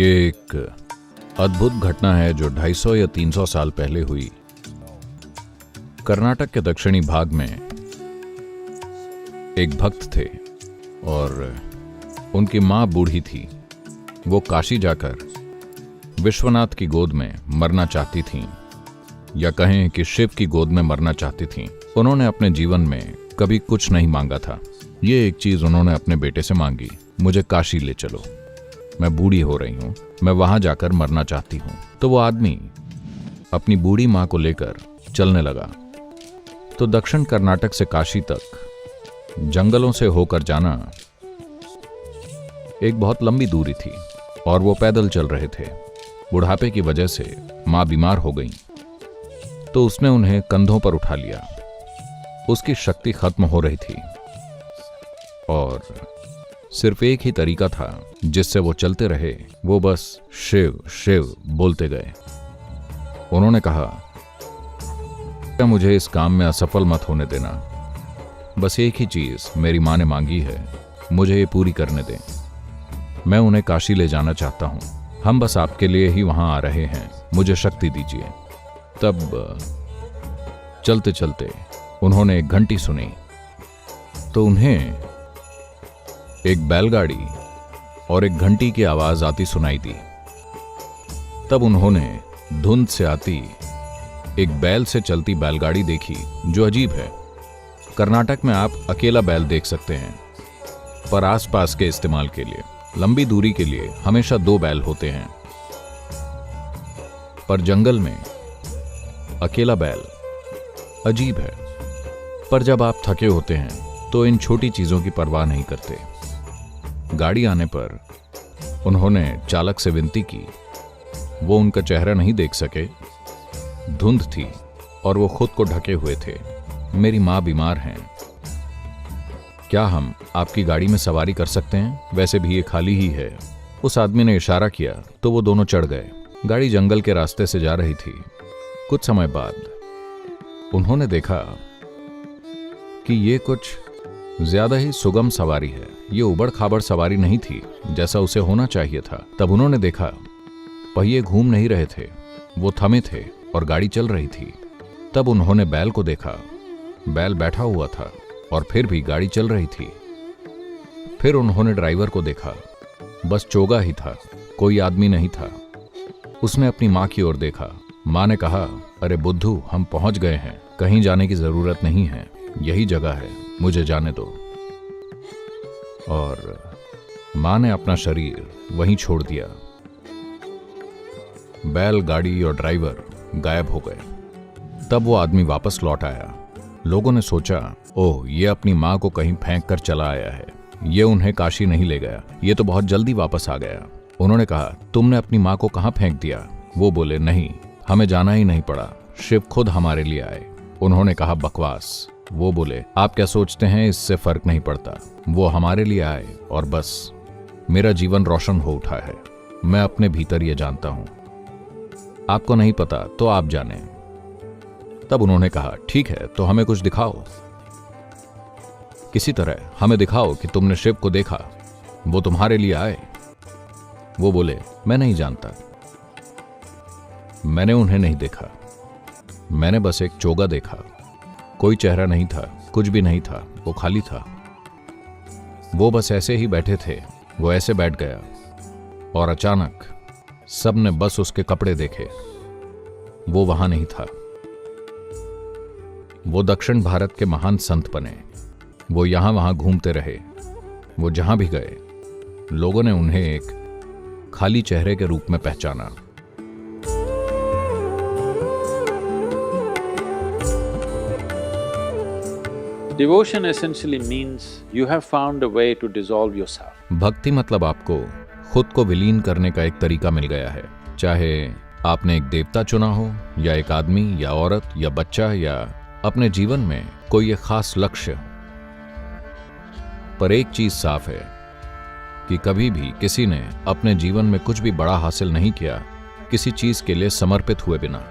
ये एक अद्भुत घटना है जो 250 या 300 साल पहले हुई। कर्नाटक के दक्षिणी भाग में एक भक्त थे और उनकी मां बूढ़ी थी। वो काशी जाकर विश्वनाथ की गोद में मरना चाहती थीं, या कहें कि शिव की गोद में मरना चाहती थीं। उन्होंने अपने जीवन में कभी कुछ नहीं मांगा था। ये एक चीज उन्होंने अपने बेटे से मांगी, मुझे काशी ले चलो, मैं बूढ़ी हो रही हूं, मैं वहां जाकर मरना चाहती हूं। तो वो आदमी अपनी बूढ़ी मां को लेकर चलने लगा। तो दक्षिण कर्नाटक से काशी तक जंगलों से होकर जाना एक बहुत लंबी दूरी थी और वो पैदल चल रहे थे। बुढ़ापे की वजह से मां बीमार हो गई, तो उसने उन्हें कंधों पर उठा लिया। उसकी शक्ति खत्म हो रही थी और सिर्फ एक ही तरीका था जिससे वो चलते रहे, वो बस शिव शिव बोलते गए। उन्होंने कहा, मुझे इस काम में असफल मत होने देना। बस एक ही चीज मेरी मां ने मांगी है, मुझे ये पूरी करने दें। मैं उन्हें काशी ले जाना चाहता हूं, हम बस आपके लिए ही वहां आ रहे हैं, मुझे शक्ति दीजिए। तब चलते चलते उन्होंने एक घंटी सुनी, तो उन्हें एक बैलगाड़ी और एक घंटी की आवाज आती सुनाई दी। तब उन्होंने धुंध से आती एक बैल से चलती बैलगाड़ी देखी, जो अजीब है। कर्नाटक में आप अकेला बैल देख सकते हैं, पर आसपास के इस्तेमाल के लिए लंबी दूरी के लिए हमेशा 2 बैल होते हैं। पर जंगल में अकेला बैल अजीब है। पर जब आप थके होते हैं तो इन छोटी चीजों की परवाह नहीं करते। गाड़ी आने पर उन्होंने चालक से विनती की। वो उनका चेहरा नहीं देख सके, धुंध थी और वो खुद को ढके हुए थे। मेरी मां बीमार हैं, क्या हम आपकी गाड़ी में सवारी कर सकते हैं? वैसे भी ये खाली ही है। उस आदमी ने इशारा किया तो वो दोनों चढ़ गए। गाड़ी जंगल के रास्ते से जा रही थी। कुछ समय बाद उन्होंने देखा कि ये कुछ ज्यादा ही सुगम सवारी है। ये उबड़ खाबड़ सवारी नहीं थी जैसा उसे होना चाहिए था। तब उन्होंने देखा पहिए घूम नहीं रहे थे, वो थमे थे और गाड़ी चल रही थी। तब उन्होंने बैल को देखा, बैल बैठा हुआ था और फिर भी गाड़ी चल रही थी। फिर उन्होंने ड्राइवर को देखा, बस चोगा ही था, कोई आदमी नहीं था। उसने अपनी मां की ओर देखा। मां ने कहा, अरे बुद्धू, हम पहुंच गए हैं, कहीं जाने की जरूरत नहीं है, यही जगह है, मुझे जाने दो। और मां ने अपना शरीर वहीं छोड़ दिया। बैल, गाड़ी और ड्राइवर गायब हो गए। तब वो आदमी वापस लौट आया। लोगों ने सोचा, ओह, ये अपनी मां को कहीं फेंक कर चला आया है, ये उन्हें काशी नहीं ले गया, ये तो बहुत जल्दी वापस आ गया। उन्होंने कहा, तुमने अपनी मां को कहां फेंक दिया? वो बोले, नहीं, हमें जाना ही नहीं पड़ा, शिव खुद हमारे लिए आए। उन्होंने कहा, बकवास। वो बोले, आप क्या सोचते हैं, इससे फर्क नहीं पड़ता, वो हमारे लिए आए और बस मेरा जीवन रोशन हो उठा है। मैं अपने भीतर ये जानता हूं, आपको नहीं पता तो आप जाने। तब उन्होंने कहा, ठीक है, तो हमें कुछ दिखाओ, किसी तरह हमें दिखाओ कि तुमने शिव को देखा, वो तुम्हारे लिए आए। वो बोले, मैं नहीं जानता, मैंने उन्हें नहीं देखा, मैंने बस एक चोगा देखा, कोई चेहरा नहीं था, कुछ भी नहीं था, वो खाली था। वो बस ऐसे ही बैठे थे। वो ऐसे बैठ गया और अचानक सबने बस उसके कपड़े देखे, वो वहां नहीं था। वो दक्षिण भारत के महान संत बने। वो यहां वहां घूमते रहे। वो जहां भी गए, लोगों ने उन्हें एक खाली चेहरे के रूप में पहचाना। Devotion essentially means you have found a way to dissolve yourself. भक्ति मतलब आपको खुद को विलीन करने का एक तरीका मिल गया है। चाहे आपने एक देवता चुना हो, या एक आदमी या औरत या बच्चा, या अपने जीवन में कोई एक खास लक्ष्य, पर एक चीज साफ है कि कभी भी किसी ने अपने जीवन में कुछ भी बड़ा हासिल नहीं किया किसी चीज के लिए समर्पित हुए बिना।